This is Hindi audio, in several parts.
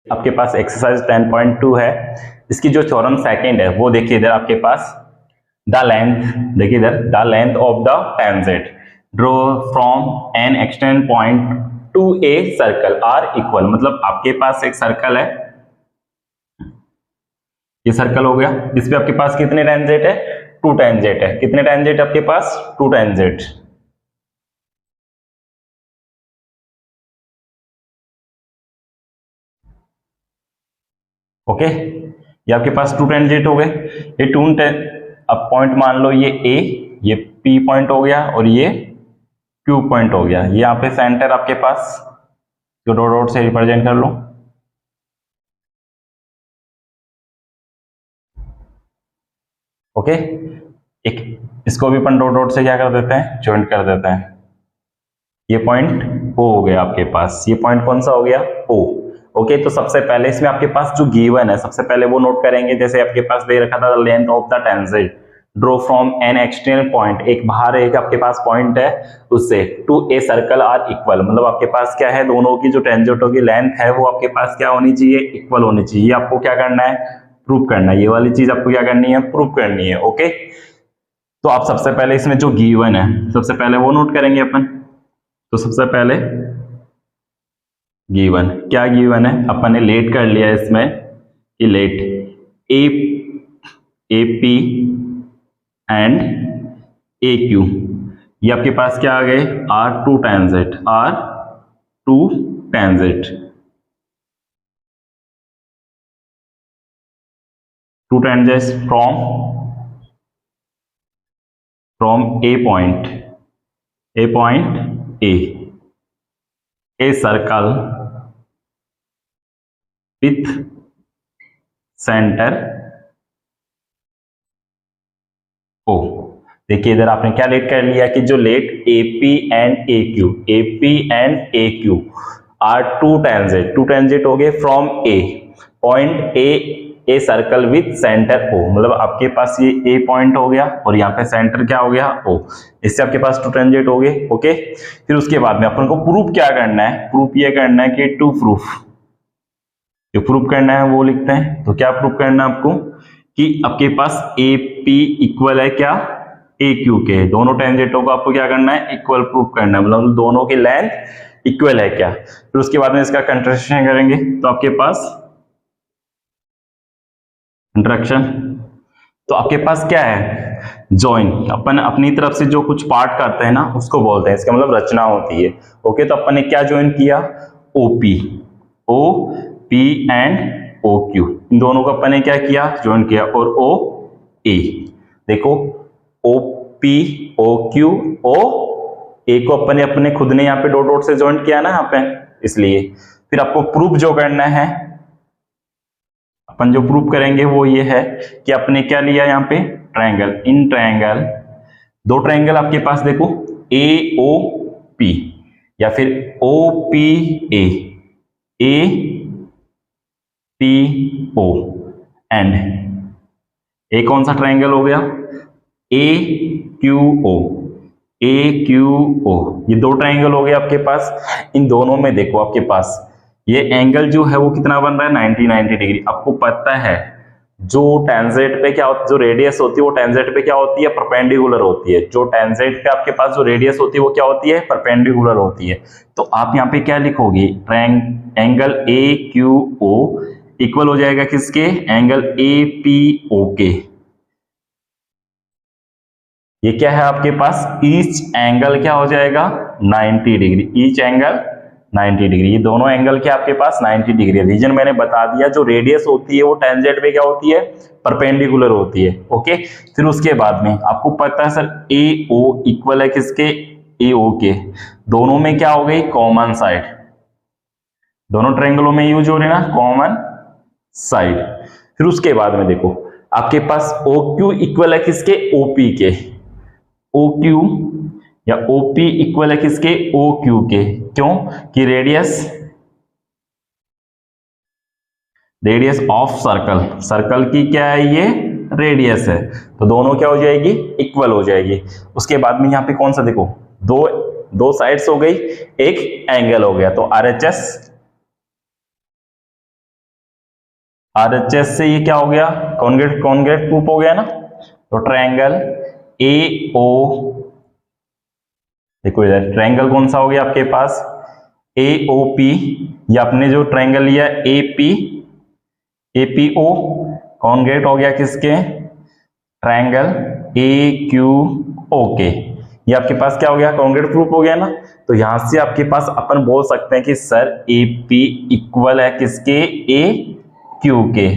आपके पास एक्सरसाइज 10.2 है। इसकी जो थ्योरम सेकंड है वो देखिए इधर आपके पास द लेंथ, देखिए इधर the length of the tangent draw from an extend point to a circle are equal. मतलब आपके पास एक सर्कल है, ये सर्कल हो गया, इस पे आपके पास कितने टेंजेंट है? 2 टेंजेंट है। कितने टेंजेंट आपके पास? 2 टेंजेंट। ओके, ये आपके पास 2 टेंजेंट हो गए। ये 2 अब पॉइंट मान लो ये ए, ये पी पॉइंट हो गया और ये क्यू पॉइंट हो गया। ये यहाँ पे सेंटर आपके पास जो डॉट डॉट से रिप्रेजेंट कर लो। ओके, एक इसको भी अपन डॉट डॉट से क्या कर देते हैं? ज्वाइंट कर देते हैं। ये पॉइंट ओ हो गया आपके पास। ये पॉइंट कौन सा हो गया? ओ। ओके, तो सबसे पहले इसमें आपके पास जो गिवन है सबसे पहले वो नोट करेंगे। जैसे आपके पास दे रखा था length of the tangent draw from an external point, एक बाहर एक आपके पास पॉइंट है उससे to a circle are equal. मतलब आपके पास क्या है? दोनों की जो टेंजेंटों की लेंथ है वो आपके पास क्या होनी चाहिए? इक्वल होनी चाहिए। ये आपको क्या करना है? प्रूव करना है। ये वाली चीज आपको क्या करनी है? प्रूव करनी है। ओके, तो आप सबसे पहले इसमें जो गिवन है सबसे पहले वो नोट करेंगे अपन। तो सबसे पहले गिवन क्या गिवन है? अपन ने लेट कर लिया इसमें कि let A P and A Q, ये आपके पास क्या आ गए? Are two tangent, are two tangent, two tangents from a point A circle with centre O. देखिए इधर आपने क्या लेट कर लिया कि जो let AP and A Q are two tangent हो गए from a point A circle with centre O. मतलब आपके पास ये ए पॉइंट हो गया और यहाँ पे सेंटर क्या हो गया? ओ। इससे आपके पास 2 टेंजेंट हो गए। ओके, फिर उसके बाद में अपन को प्रूफ क्या करना है? प्रूफ ये करना है कि टू प्रूफ, जो प्रूफ करना है वो लिखते हैं। तो क्या प्रूफ करना है आपको? कि आपके पास ए पी इक्वल है क्या? ए क्यू के। दोनों टेंजेंटों को आपको क्या करना है? इक्वल प्रूफ करना है। मतलब दोनों की लेंथ इक्वल है क्या। फिर उसके बाद में इसका कंट्रास्टेशन करेंगे तो आपके पास इंटरेक्शन, तो आपके पास क्या है? जॉइन। अपन अपनी तरफ से जो कुछ पार्ट करते हैं ना उसको बोलते हैं, इसका मतलब रचना होती है। ओके, तो अपन ने क्या ज्वाइन किया? OP, O P and O Q, इन दोनों को अपन ने क्या किया? ज्वाइन किया। और ओ ए, देखो O P O Q O ए को अपन ने अपने खुद ने यहाँ पे डॉट डॉट से ज्वाइन किया ना यहाँ पे, इसलिए। फिर आपको प्रूफ जो करना है, अपन जो प्रूफ करेंगे वो ये है कि आपने क्या लिया यहाँ पे? ट्रायंगल। इन ट्रायंगल दो ट्रायंगल आपके पास देखो, ए ओ पी या फिर O P A P O and A कौन सा ट्रायंगल हो गया? A Q O, A Q O. ये 2 ट्रायंगल हो गए आपके पास। इन दोनों में देखो आपके पास ये एंगल जो है वो कितना बन रहा है? 90 डिग्री। आपको पता है जो टेंजेंट पे क्या होती है, जो रेडियस होती है वो टेंजेंट पे क्या होती है? परपेंडिकुलर होती है। जो टेंजेंट पे आपके पास जो रेडियस होती है वो क्या होती है? परपेंडिकुलर होती है। तो आप यहाँ पे क्या लिखोगे? Angle A Q O equal हो जाएगा किसके? एंगल ए पी ओ के। ये क्या है आपके पास? ईच एंगल क्या हो जाएगा? 90 डिग्री। Each angle 90 degree. ये दोनों एंगल के आपके पास 90 डिग्री है। रीजन मैंने बता दिया, जो रेडियस होती है वो टेंजेंट पे क्या होती है? परपेंडिकुलर होती है। ओके, फिर उसके बाद में आपको पता है सर ए ओ इक्वल है किसके? ए ओ के। दोनों में क्या हो गई? Common side. दोनों ट्रायंगलों में यूज हो रही है ना कॉमन साइड। फिर उसके बाद में देखो आपके पास ओ क्यू इक्वल है किसके? ओपी के। ओ क्यू या ओपी इक्वल है किसके? ओ क्यू के। क्यों? कि रेडियस ऑफ सर्कल की क्या है? ये रेडियस है। तो दोनों क्या हो जाएगी? इक्वल हो जाएगी। उसके बाद में यहाँ पे कौन सा देखो, दो साइड्स हो गई, एक एंगल हो गया। तो आरएचएस आरएचएस से ये क्या हो गया, कॉन्ग्रेट कॉन्ग्रेट प्रूफ हो गया ना। तो ट्रायंगल ए ओ, देखो इधर ट्रायंगल कौन सा हो गया आपके पास, ए ओ पी, या आपने जो ट्रायंगल लिया ए पी ओ, कॉन्ग्रेट हो गया किसके, ट्रायंगल ए क्यू ओ के, ये आपके पास क्या हो गया, कॉन्ग्रेट प्रूफ हो गया ना। तो यहां से आपके पास अपन बोल सकते हैं कि सर ए पी इक्वल है किसके, ए क्यू के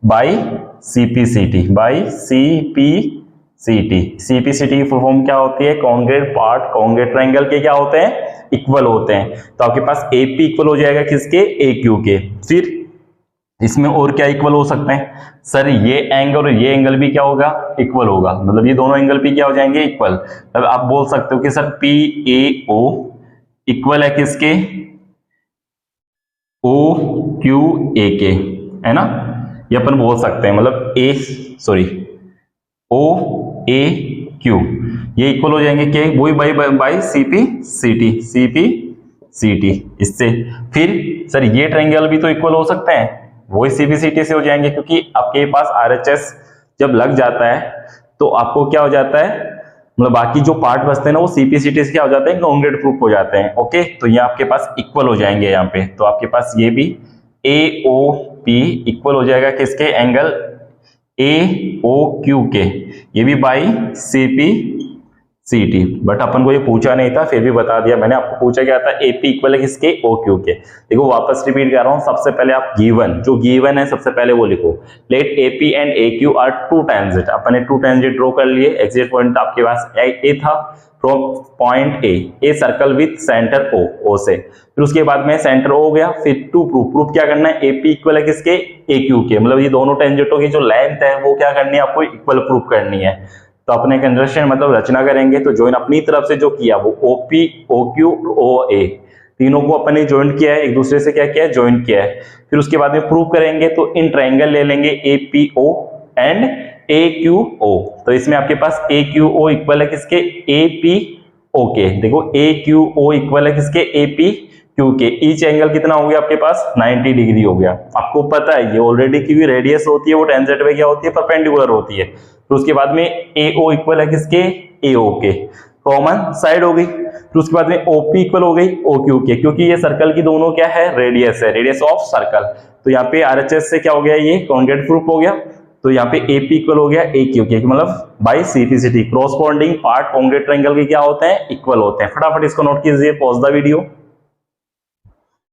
by CPCT, by CPCT. CPCT की फुल फॉर्म क्या होती है, कॉन्ग्रेट पार्ट कॉन्ग्रेट ट्रायंगल के क्या होते हैं, इक्वल होते हैं। तो आपके पास ए पी इक्वल हो जाएगा किसके, ए क्यू के। फिर इसमें और क्या इक्वल हो सकते हैं, सर ये एंगल और ये एंगल भी क्या होगा, इक्वल होगा, मतलब ये दोनों एंगल भी क्या हो जाएंगे, इक्वल। अब आप बोल सकते हो कि sir P A O equal है किसके, ओ क्यू ए के, है ना, ये अपन बोल सकते हैं, मतलब ए सॉरी ओ ए क्यू ये इक्वल हो जाएंगे क्या, वही बाई बाई सीपी इससे। फिर सर ये ट्रायंगल भी तो इक्वल हो सकते हैं, वही सीपीसीटी से हो जाएंगे, क्योंकि आपके पास आरएचएस जब लग जाता है तो आपको क्या हो जाता है, मतलब बाकी जो पार्ट बचते हैं ना वो सीपीसीटी से क्या हो जाते हैं, कॉन्ग्रेट प्रूफ हो जाते हैं। ओके, तो ये आपके पास इक्वल हो जाएंगे यहाँ पे। तो आपके पास ये भी ए ओ पी इक्वल हो जाएगा किसके, एंगल ए ओ क्यू के, ये भी बाई सीपी सीटी। बट अपन को ये पूछा नहीं था, फिर भी बता दिया मैंने, आपको पूछा गया था एपी इक्वल है किसके, ओ क्यू के। देखो वापस रिपीट कर रहा हूं, सबसे पहले आप गिवन, जो गिवन है सबसे पहले वो लिखो, let AP and A Q are two tangent. अपन ने टू टेंजेंट ड्रॉ कर लिए, एग्जैक्ट पॉइंट आपके पास ए था, from point A circle with centre O से, फिर उसके बाद में सेंटर ओ हो गया, फिर टू प्रूफ क्या करना है, एपी इक्वल है किसके, ए क्यू के, मतलब ये दोनों टेंजेंटों की जो लेंथ है वो क्या करनी है, आपको इक्वल प्रूफ करनी है। तो अपने कंजक्शन मतलब रचना करेंगे, तो ज्वाइन अपनी तरफ से जो किया वो ओपी ओ क्यू ओ ए, तीनों को अपन ने ज्वाइन किया है, एक दूसरे से क्या किया है, ज्वाइन किया है। फिर उसके बाद में प्रूव करेंगे, तो इन ट्रायंगल ले लेंगे A P O and A Q O. तो इसमें आपके पास ए क्यू ओ इक्वल है किसके, ए पी ओ के। देखो ए क्यू ओ इक्वल है किसके, ए पी क्यू के। ईच एंगल कितना हो गया आपके पास, 90 डिग्री हो गया। आपको पता है ये ऑलरेडी की भी रेडियस होती है वो टेंजेंट में क्या होती है, परपेंडिकुलर होती है। तो उसके बाद में ए ओ इक्वल है किसके, ए ओ के, कॉमन साइड हो गई। फिर उसके बाद में ओपी इक्वल हो गई ओ क्यू के, क्योंकि ये सर्कल की दोनों क्या है, रेडियस है, रेडियस ऑफ सर्कल। तो यहाँ पे आरएचएस से क्या हो गया, ये कॉन्ग्रेट प्रूफ हो गया। तो यहाँ पे एपी इक्वल हो गया ए क्यू के, मतलब by CPCT, corresponding part congruent triangle के क्या होते हैं, इक्वल होते हैं। फटाफट इसको नोट कीजिए, पॉज द वीडियो।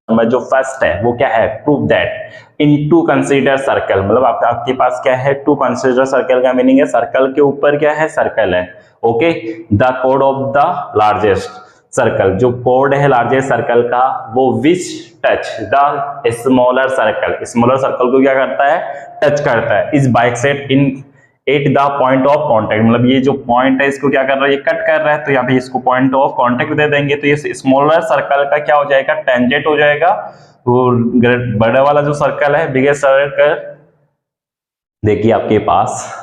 जो फर्स्ट है वो क्या है, prove that in two concentric circle, मतलब आपके पास क्या है, टू कंसीडर सर्कल का मीनिंग है सर्कल के ऊपर क्या है, सर्कल है। ओके, द कोड ऑफ द लार्जेस्ट सर्कल, जो कोड है लार्जेस्ट सर्कल का वो which touch the smaller circle, smaller circle को क्या करता है, टच करता है, is bisect in at the point of contact, मतलब ये जो पॉइंट है इसको क्या कर रहा है, ये कट कर रहा है, तो यहाँ पे इसको पॉइंट ऑफ कांटेक्ट दे देंगे। तो ये स्मॉलर सर्कल का क्या हो जाएगा, टेंजेंट हो जाएगा। और बड़ा वाला जो सर्कल है, बिगेस्ट सर्कल, देखिए आपके पास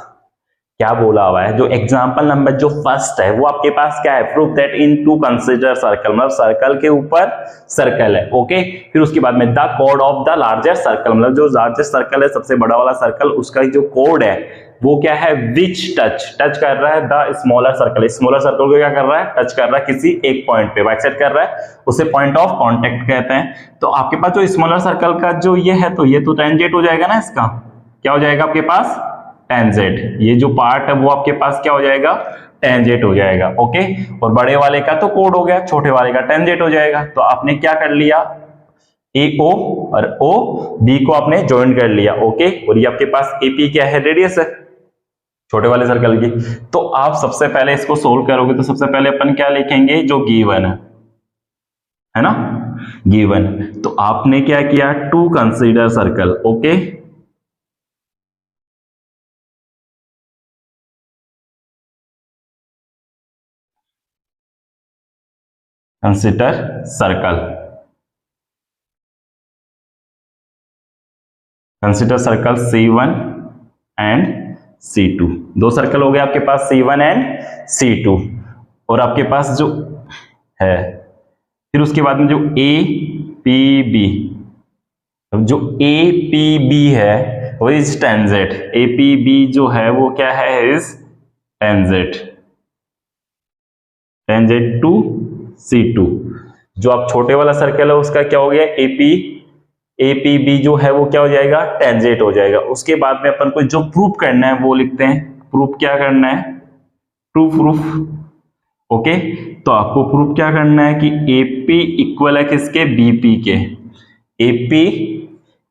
क्या बोला हुआ है, जो एग्जांपल नंबर जो फर्स्ट है वो आपके पास क्या है, proof that in two concentric circle, मतलब सर्कल के ऊपर सर्कल है। ओके, फिर उसके बाद में द कोड ऑफ द लार्जेस्ट सर्कल, मतलब जो लार्जेस्ट सर्कल है, सबसे बड़ा वाला सर्कल, उसका जो कोड है वो क्या है, विच टच कर रहा है the smaller circle, smaller circle को क्या कर रहा है, टच कर रहा है किसी एक पॉइंट पे, बाइसेक्ट कर रहा है, उसे पॉइंट ऑफ कांटेक्ट कहते हैं। तो आपके पास जो स्मॉलर सर्कल का जो ये है, तो ये तो टेंजेंट हो जाएगा ना, इसका क्या हो जाएगा आपके पास, टेंजेंट। ये जो पार्ट है वो आपके पास क्या हो जाएगा, टेंजेंट हो जाएगा। ओके, और बड़े वाले का तो कोड हो गया, छोटे वाले का टेंजेंट हो जाएगा। तो आपने क्या कर लिया, ए ओ और ओ बी को आपने ज्वाइन कर लिया। ओके, और ये आपके पास एपी क्या है, रेडियस है छोटे वाले सर्कल की। तो आप सबसे पहले इसको सोल्व करोगे, तो सबसे पहले अपन क्या लिखेंगे, जो गिवन है ना, गिवन। तो आपने क्या किया, two concentric circle. Okay, concentric circle, concentric circle C1 and C2, दो सर्कल हो गए आपके पास C1 एंड C2। और आपके पास जो है, फिर उसके बाद में जो APB, जो APB है वो इज टेंजेंट, APB जो है वो क्या है, is tangent, tangent to C2। जो आप छोटे वाला सर्कल है उसका क्या हो गया, APB जो है वो क्या हो जाएगा, टेंजेंट हो जाएगा। उसके बाद में अपन को जो प्रूफ करना है वो लिखते हैं। प्रूफ क्या करना है, प्रूफ ओके। तो आपको प्रूफ क्या करना है कि AP इक्वल है किसके, BP के,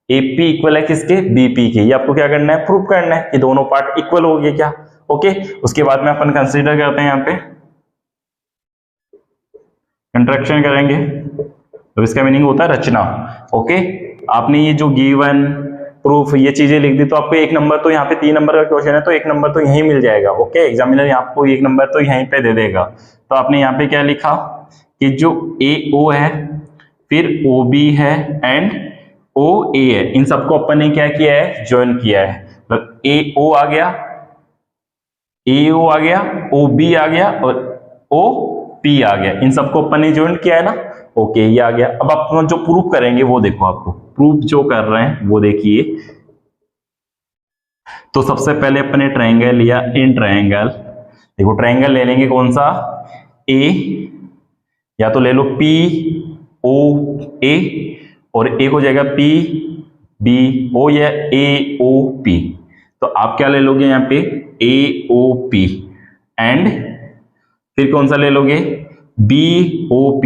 AP इक्वल है किसके, BP के। ये आपको क्या करना है, प्रूफ करना है कि दोनों पार्ट इक्वल हो गए क्या, ओके। उसके बाद में अपन कंसीडर करते हैं यहाँ पे कंट्रैक्शन करेंगे, तो इसका मीनिंग होता है रचना, ओके। आपने ये जो गिवन प्रूफ ये चीजें लिख दी तो आपको 1 नंबर तो यहाँ पे 3 नंबर का क्वेश्चन है तो 1 नंबर तो यहीं मिल जाएगा, ओके। एग्जामिनर आपको 1 नंबर तो यहीं पे दे देगा। तो आपने यहाँ पे क्या लिखा कि जो AO है, फिर OB है एंड OA है, इन सबको अपन ने क्या किया है, ज्वाइन किया है। मतलब AO आ गया, AO आ गया, OB आ गया और OP आ गया, इन सबको अपन ने ज्वाइन किया है ना, ओके। ये आ गया। अब आप जो प्रूफ करेंगे वो देखो, आपको प्रूफ जो कर रहे हैं वो देखिए। तो सबसे पहले अपने ट्रायंगल लिया, इन ट्रायंगल देखो, ट्रायंगल ले लेंगे कौन सा, A, या तो ले लो POA और एक हो जाएगा PBO या AOP। तो आप क्या ले लोगे यहाँ पे, AOP एंड फिर कौन सा ले लोगे, BOP,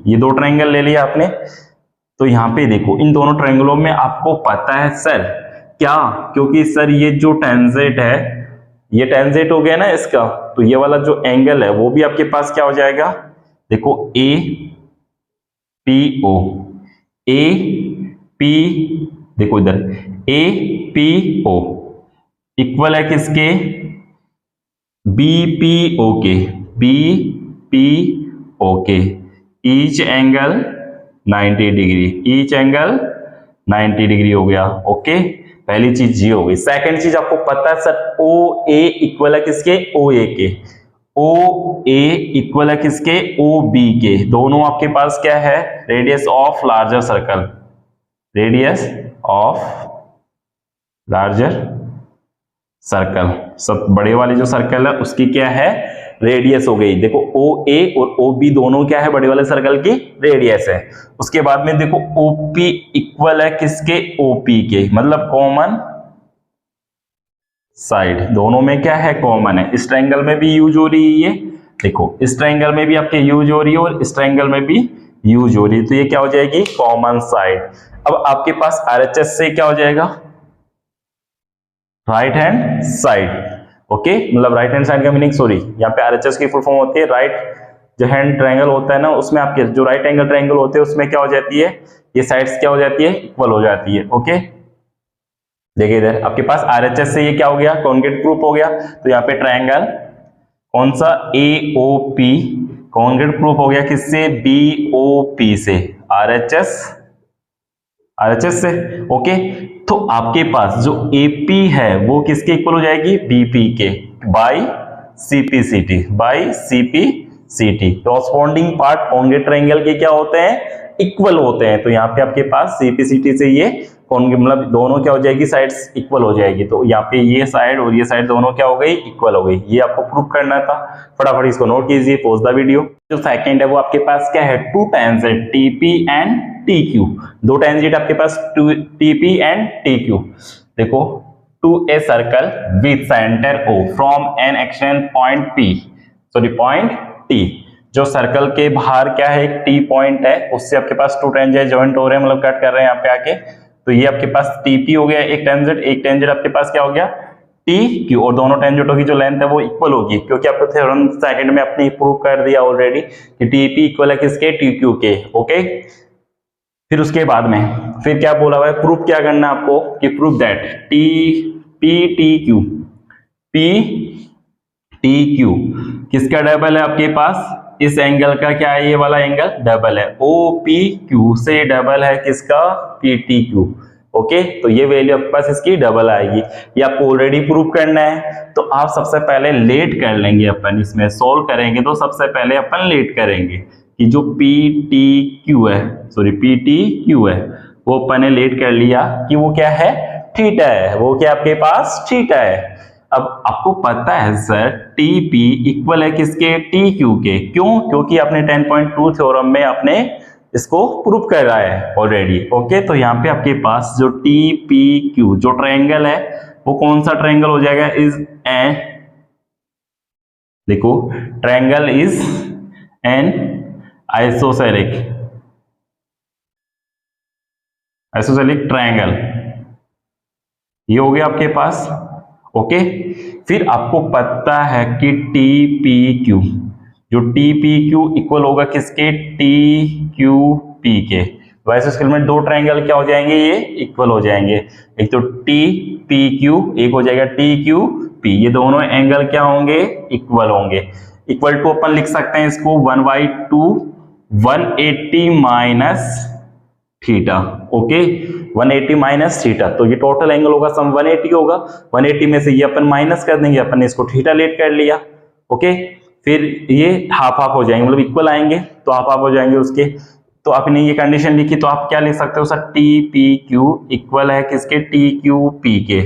ये 2 ट्रायंगल ले लिया आपने। तो यहाँ पे देखो इन दोनों ट्रायंगलों में आपको पता है सर क्या, क्योंकि सर ये जो टेंजेंट है ये टेंजेंट हो गया ना इसका, तो ये वाला जो एंगल है वो भी आपके पास क्या हो जाएगा, देखो APO, AP देखो इधर APO इक्वल है किसके, BPO के, BPO के, each angle 90 degree, each angle 90 degree हो गया, ओके। पहली चीज ये हो गई। सेकंड चीज आपको पता है सर OA इक्वल है किसके, OA के, OA इक्वल है किसके, OB के। दोनों आपके पास क्या है, radius of larger circle, radius of larger circle, सब बड़े वाले जो सर्कल है उसकी क्या है, रेडियस हो गई। देखो OA और OB दोनों क्या है, बड़े वाले सर्कल की रेडियस है। उसके बाद में देखो OP इक्वल है किसके, OP के, मतलब कॉमन साइड, दोनों में क्या है, कॉमन है। इस ट्रायंगल में भी यूज हो रही है, ये देखो इस ट्रायंगल में भी आपके यूज हो रही है और इस ट्रायंगल में भी यूज हो रही है, तो ये क्या हो जाएगी, कॉमन साइड। अब आपके पास RHS से क्या हो जाएगा, राइट हैंड साइड, ओके। मतलब राइट हैंड साइड का मीनिंग, सॉरी यहाँ पे RHS की फुल फॉर्म होती है राइट जो हैंड ट्रायंगल होता है ना, उसमें आपके जो राइट एंगल ट्रायंगल होते हैं उसमें क्या हो जाती है, ये साइड्स क्या हो जाती है, इक्वल हो जाती है, ओके। देखिए इधर आपके पास RHS से ये क्या हो गया, कॉन्क्रीट प्रूफ हो गया। तो यहाँ पे ट्रायंगल कौन सा, AOP कॉन्क्रीट प्रूफ हो गया किससे, BOP से, RHS से, ओके। तो आपके पास जो AP है वो किसके इक्वल हो जाएगी, BP के, by CPCT, corresponding part congruent triangle के क्या होते हैं, इक्वल होते हैं। तो यहाँ पे आपके पास CPCT से ये मतलब दोनों क्या हो जाएगी, साइड्स इक्वल हो जाएगी। तो यहाँ पे ये साइड और ये साइड दोनों क्या हो गई, इक्वल हो गई। ये आपको प्रूफ करना था, फटाफट इसको नोट कीजिए, पॉज द वीडियो। जो सेकंड है वो आपके पास क्या है, 2 tangent TP and TQ, 2 tangent आपके पास TP एंड TQ। देखो to a circle with centre O from an external point P, sorry point T। जो सर्कल के बाहर क्या है, एक T पॉइंट है, उससे आपके पास 2 टेंजेंट जॉइंट हो रहे हैं, मतलब कट कर रहे हैं यहाँ पे आके। तो ये आपके पास TP हो गया एक टेंजेंट आपके पास क्या हो गया, TQ, और दोनों टेंजेंटों की जो लेंथ है वो इक्वल होगी, क्योंकि आपको थ्योरम सेकंड में अपने प्रूव कर दिया ऑलरेडी कि TP इक्वल है किसके, TQ के, ओके। फिर उसके बाद में फिर क्या बोला हुआ है, प्रूफ क्या करना है आपको कि प्रूफ दैट PTQ किसका डबल है आपके पास, इस एंगल का क्या है, ये वाला एंगल डबल है, OPQ से डबल है किसका, PTQ, ओके। तो ये वैल्यू आपके पास इसकी डबल आएगी, ये आपको ऑलरेडी प्रूव करना है। तो आप सबसे पहले लेट कर लेंगे, अपन इसमें सोल्व करेंगे तो सबसे पहले अपन लेट करेंगे कि जो PTQ है वो अपन ने लेट कर लिया कि वो क्या है, थीटा है, वो क्या आपके पास थीटा है। अब आपको पता है सर टी पी इक्वल है किसके, टी क्यू के, क्यों, क्योंकि आपने 10.2 थ्योरम में आपने इसको प्रूव कर रहा है ऑलरेडी। ओके, तो यहाँ पे आपके पास जो टी पी क्यू जो ट्रायंगल है वो कौन सा ट्रायंगल हो जाएगा, इज एन, देखो ट्रायंगल इज एन आइसोसेलिक, आइसोसेलिक ट्रायंगल, ये हो गया आपके पास। ओके, फिर आपको पता है कि टी पी क्यू, जो टी पी क्यू इक्वल होगा किसके, टी क्यू पी के। तो ऐसे स्केल में दो ट्रायंगल क्या हो जाएंगे, ये इक्वल हो जाएंगे, एक तो टी पी क्यू, एक हो जाएगा टी क्यू पी, ये दोनों एंगल क्या होंगे, इक्वल होंगे। इक्वल टू अपन लिख सकते हैं इसको 1/2 180 minus theta. Okay, 180 minus theta, तो ये टोटल एंगल होगा सम 180 होगा, 180 में से ये अपन माइनस कर देंगे, अपन ने इसको थीटा लेट कर लिया। ओके, फिर ये हाफ हाफ हो जाएंगे, मतलब इक्वल आएंगे तो हाफ हाफ हो जाएंगे उसके। तो आपने ये कंडीशन लिखी तो आप क्या लिख सकते हो sir, T P Q equal है किसके, टी क्यू पी के।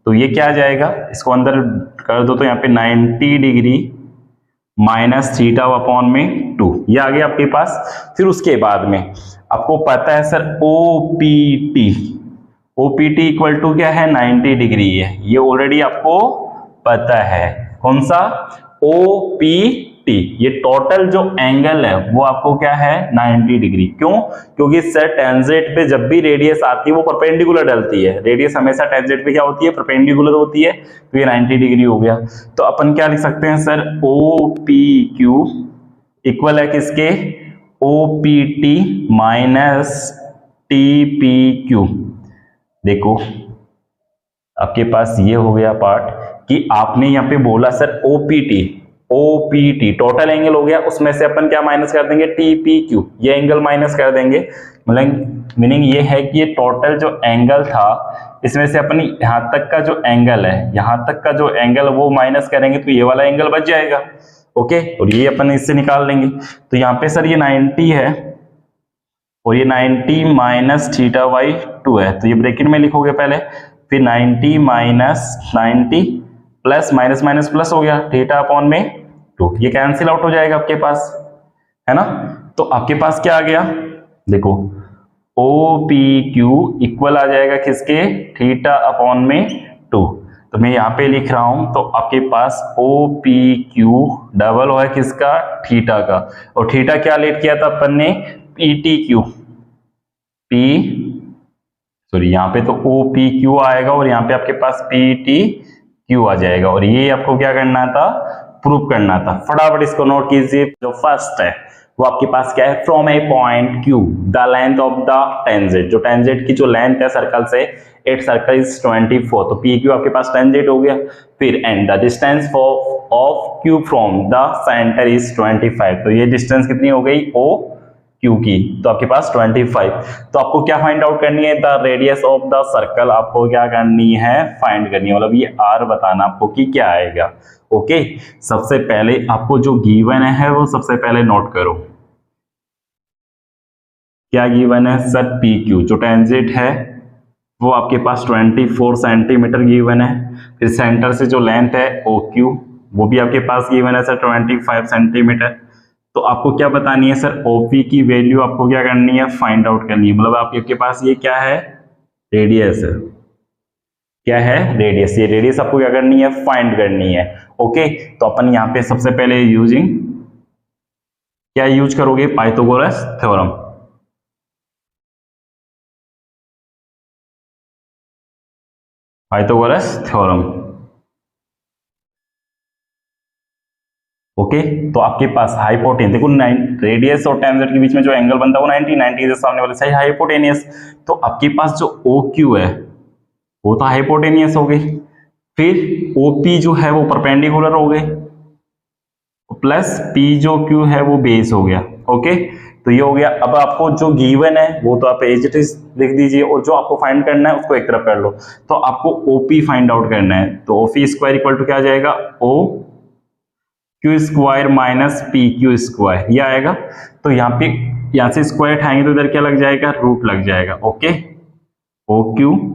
तो ये क्या आ जाएगा, इसको अंदर कर दो तो यहाँ पे 90 डिग्री माइनस थीटा अपॉन में 2, ये आ गया आपके पास। फिर उसके बाद में आपको पता है sir OPT, OPT equal to क्या है, 90 डिग्री है, ये ऑलरेडी आपको पता है। कौन सा, OPT, ये टोटल जो एंगल है वो आपको क्या है, 90 डिग्री। क्यों, क्योंकि सर टेंजेंट पे जब भी रेडियस आती है वो परपेंडिकुलर डलती है, रेडियस हमेशा टेंजेंट पे क्या होती है, परपेंडिकुलर होती है, तो ये 90 डिग्री हो गया। तो अपन क्या लिख सकते हैं सर, OPQ इक्वल है किसके, OPT माइनस TPQ। देखो आपके पास ये हो गया पार्ट कि आपने यहाँ पे बोला सर OPT टोटल एंगल हो गया, उसमें से अपन क्या माइनस कर देंगे, TPQ, ये एंगल माइनस कर देंगे। मतलब मीनिंग ये है कि ये टोटल जो एंगल था इसमें से अपन यहाँ तक का जो एंगल है, यहाँ तक का जो एंगल वो माइनस करेंगे तो ये वाला एंगल बच जाएगा। ओके, और ये अपन इससे निकाल लेंगे। तो यहाँ पे सर ये 90 है और ये 90 माइनस थीटा बाई 2 है, तो ये ब्रैकेट में लिखोगे पहले, फिर 90 minus 90 plus minus minus plus हो गया, थीटा अपॉन में 2, ये कैंसिल आउट हो जाएगा आपके पास, है ना। तो आपके पास क्या आ गया, देखो OPQ इक्वल आ जाएगा किसके, थीटा अपॉन में 2। तो मैं यहाँ पे लिख रहा हूं, तो आपके पास OPQ डबल है किसका, थीटा का, और थीटा क्या लेट किया था अपन ने, PTQ, सॉरी यहाँ पे तो OPQ आएगा और यहाँ पे आपके पास PTQ आ जाएगा, और ये आपको क्या करना था, प्रूव करना था। फटाफट इसको नोट कीजिए। जो फर्स्ट है वो आपके पास क्या है, from a point Q the length of the tangent, जो टेंजेंट की जो लेंथ है सर्कल से, एट सर्कल इज 24, तो PQ आपके पास टेंजेंट हो गया। फिर and the distance of Q from the centre is 25, तो ये डिस्टेंस कितनी हो गई, OQ की, तो आपके पास 25। तो आपको क्या फाइंड आउट करनी है, the radius of the circle आपको क्या करनी है, फाइंड करनी है, मतलब ये R बताना आपको कि क्या आएगा। ओके, सबसे पहले आपको जो गिवन है वो सबसे पहले नोट करो, क्या गिवन है सर, PQ जो टेंजेंट है वो आपके पास 24 सेंटीमीटर गिवन है। फिर सेंटर से जो लेंथ है OQ वो भी आपके पास गिवन है सर 25 सेंटीमीटर। तो आपको क्या बतानी है सर, OP की वैल्यू आपको क्या करनी है, फाइंड आउट करनी है, मतलब आपके पास ये क्या है, रेडियस है, क्या है, रेडियस, ये रेडियस आपको क्या करनी है, फाइंड करनी है। ओके, तो अपन यहाँ पे सबसे पहले यूजिंग क्या यूज करोगे, Pythagoras theorem. Pythagoras theorem. Okay, तो आपके पास हाइपोटेन्यूस, देखो रेडियस और टेंजेंट के बीच में जो एंगल बनता है वो 90 के सामने वाले साइड हाइपोटेनियस, तो आपके पास जो OQ है वो तो हाइपोटेनियस हो गई, फिर OP जो है वो परपेंडिकुलर हो गए, प्लस P जो Q है वो बेस हो गया। ओके, तो ये हो गया। अब आपको जो गिवन है वो तो आप एज इट इज लिख दीजिए, और जो आपको फाइंड करना है उसको एक तरफ कर लो। तो आपको OP फाइंड आउट करना है, तो OP स्क्वायर इक्वल टू क्या आ जाएगा, OQ square minus PQ square, ये आएगा। तो यहाँ पे यहाँ से स्क्वायर उठाएंगे तो इधर क्या लग जाएगा, रूट लग जाएगा। Okay, O Q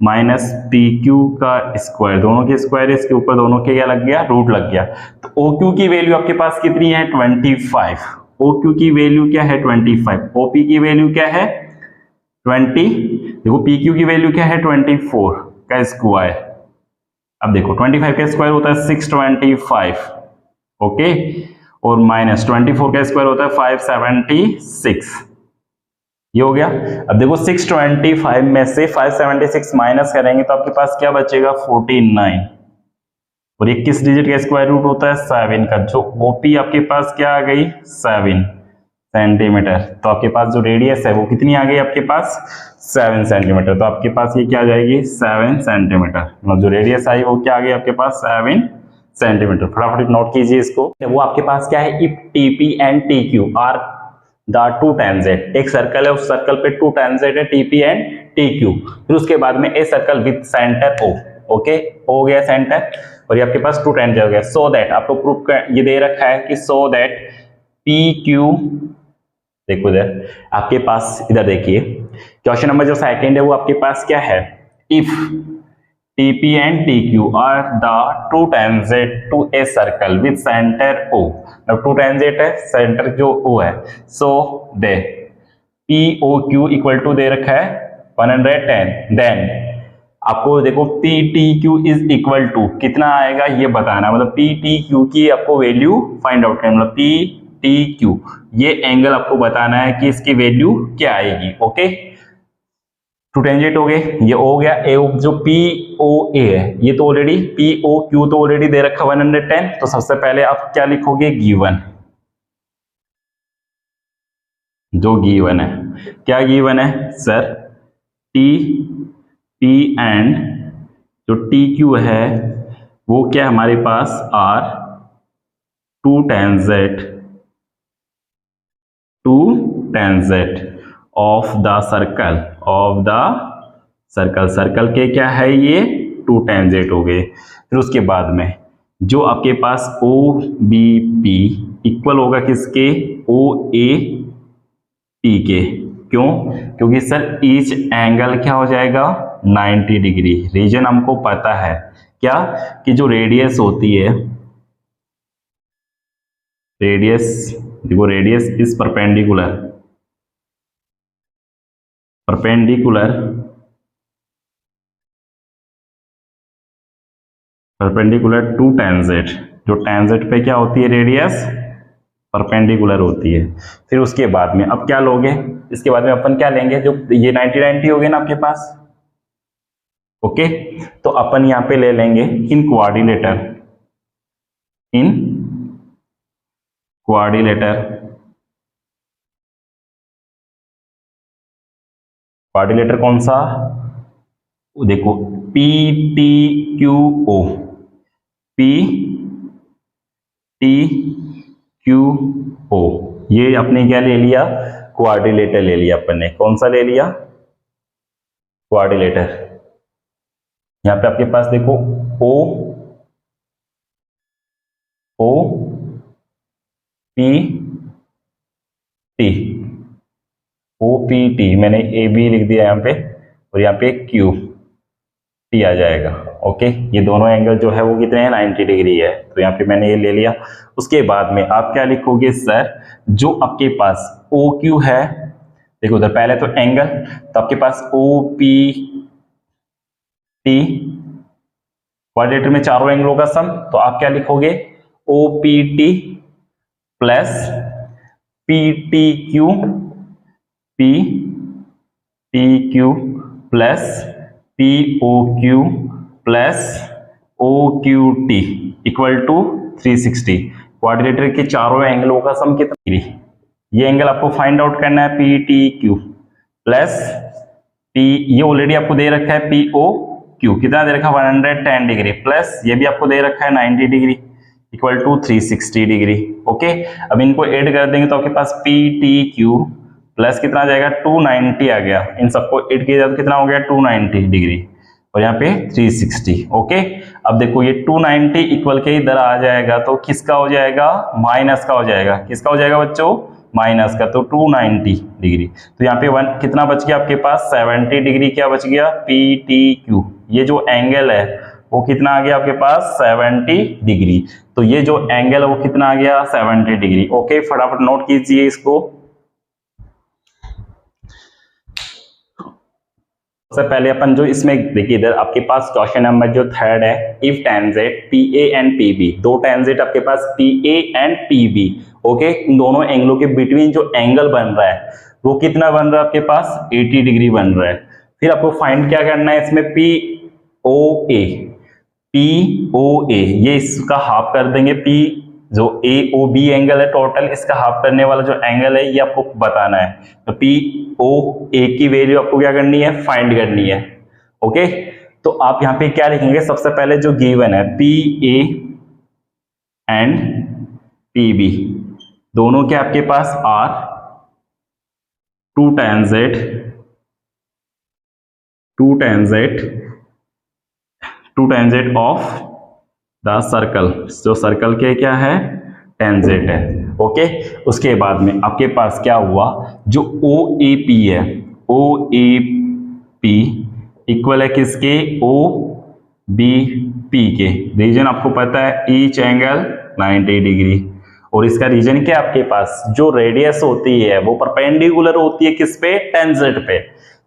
minus P Q का स्क्वायर, दोनों के स्क्वायर, इसके ऊपर दोनों के क्या लग गया, रूट लग गया। तो ओ क्यू की वैल्यू आपके पास कितनी है, 25। ओ क्यू की वैल्यू क्या है, 25। ओ पी की वैल्यू क्या है, 20। देखो पी क्यू की वैल्यू क्या है, 24 का स्क्वायर। अब देखो 25 का स्क्वायर होता है 625, ओके, और माइनस 24 का स्क्वायर होता है 576, ये हो गया। अब देखो 625 में से 576 माइनस करेंगे तो आपके पास क्या बचेगा, 49, और ये किस डिजिट का स्क्वायर रूट होता है, 7 का। जो ओपी आपके पास क्या आ गई, 7 सेंटीमीटर। तो आपके पास जो रेडियस है वो कितनी आ गई आपके पास, 7 सेंटीमीटर। तो आपके पास ये क्या आ जाएगी, 7 सेंटीमीटर, मतलब जो रेडियस आई वो क्या आ गई आपके पास, 7 सेंटीमीटर। फटाफट नोट कीजिए इसको। वो आपके पास क्या है, if TP and T Q are the two tangent, एक सर्कल है, उस सर्कल पे टू टेंजेंट है, टीपी एंड टी क्यू। फिर उसके बाद में a circle with centre O, okay, हो गया सेंटर, और ये आपके पास टू टेंजेंट हो गया। सो दैट, आपको प्रूफ ये दे रखा है कि सो दैट पी क्यू, देखो इधर आपके पास, इधर देखिए क्वेश्चन नंबर जो सेकंड है वो आपके पास क्या है, if TP and TQ are the two tangent to a circle with center O, अब two tangent है, center जो O है, so दे POQ इक्वल टू दे रखा है 110, देन आपको देखो PTQ इज इक्वल टू कितना आएगा ये बताना, मतलब PTQ की आपको वैल्यू फाइंड आउट करना, मतलब PTQ ये एंगल आपको बताना है कि इसकी वैल्यू क्या आएगी। ओके, टू टेंजेंट हो गए, ये हो गया। ए जो पी ओ ए है ये तो ऑलरेडी, पी ओ क्यू तो ऑलरेडी दे रखा 110। तो सबसे पहले आप क्या लिखोगे, गिवन, जो गिवन है, क्या गिवन है सर, टी पी एंड जो टी क्यू है वो क्या हमारे पास are two tangent of the circle, circle के क्या है ये, टू टेंजेंट हो गए। फिर उसके बाद में जो आपके पास ओ बी पी इक्वल होगा किसके, ओ ए टी के। क्यों, क्योंकि सर ईच एंगल क्या हो जाएगा, 90 डिग्री। रीजन हमको पता है क्या, कि जो रेडियस होती है, रेडियस, देखो radius is perpendicular to tangent, जो टेंजेंट पे क्या होती है, रेडियस परपेंडिकुलर होती है। फिर उसके बाद में अब क्या लोगे, इसके बाद में अपन क्या लेंगे, जो ये 90 हो गए ना आपके पास, ओके, तो अपन यहां पे ले लेंगे इन क्वाड्रिलेटर, क्वाड्रिलेटर कौन सा, देखो P T Q O, P T Q O, ये अपने क्या ले लिया, क्वाड्रिलेटर ले लिया अपन ने। कौन सा ले लिया, क्वाड्रिलेटर। यहां पे आपके पास देखो O P T, O P T, मैंने ए बी लिख दिया यहाँ पे, और यहाँ पे क्यू टी आ जाएगा। ओके, ये दोनों एंगल जो है वो कितने हैं, 90 डिग्री है। तो यहाँ पे मैंने ये ले लिया। उसके बाद में आप क्या लिखोगे सर, जो आपके पास ओ क्यू है, देखो उधर पहले तो एंगल, तो आपके पास ओ पी टी, क्वाड्रिलेटर में चारों एंगलों का सम, तो आप क्या लिखोगे, O P T plus P T Q, P T Q plus P O Q plus O Q T equal to 360। Quadrilateral के चारों एंगलों का सम कितना डिग्री, ये एंगल आपको फाइंड आउट करना है, P T Q plus P, ये ऑलरेडी आपको दे रखा है पी ओ क्यू, कितना दे रखा है 110 डिग्री, प्लस ये भी आपको दे रखा है 90 degree equal to 360 degree. Okay, अब इनको ऐड कर देंगे तो आपके पास पी टी क्यू प्लस कितना आ जाएगा, 290 आ गया। इन सबको ऐड किया जाए तो कितना हो गया, 290 डिग्री, और यहाँ पे 360। ओके, अब देखो ये 290 इक्वल के इधर आ जाएगा तो किसका हो जाएगा, माइनस का हो जाएगा। किसका हो जाएगा बच्चों, माइनस का तो 290 डिग्री। तो यहाँ पे वन कितना बच गया आपके पास 70 डिग्री क्या बच गया PTQ। ये जो एंगल है वो कितना आ गया आपके पास 70 डिग्री। तो ये जो एंगल है वो कितना आ गया 70 डिग्री। ओके, फटाफट नोट कीजिए इसको। सबसे पहले अपन जो इसमें देखिए इधर आपके पास क्वेश्चन नंबर जो थर्ड है, if tangent PA and PB, दो टेंजेंट आपके पास PA एंड PB, ओके, इन दोनों एंगलों के बिटवीन जो एंगल बन रहा है वो कितना बन रहा है आपके पास 80 डिग्री बन रहा है। फिर आपको फाइंड क्या करना है इसमें POA, ये इसका हाफ कर देंगे। P जो AOB एंगल है टोटल, इसका हाफ करने वाला जो एंगल है ये आपको बताना है। तो POA की वैल्यू आपको क्या करनी है फाइंड करनी है। ओके, तो आप यहाँ पे क्या लिखेंगे, सबसे पहले जो गिवन है PA एंड PB दोनों के आपके पास are two tangent of the circle, जो सर्कल के क्या है टेंजेंट है। ओके, उसके बाद में आपके पास क्या हुआ, जो OAP है, OAP इक्वल है किसके OBP के। रीजन आपको पता है ईच एंगल 90 डिग्री, और इसका रीजन क्या आपके पास जो रेडियस होती है वो परपेंडिकुलर होती है किस पे टेंजेंट पे।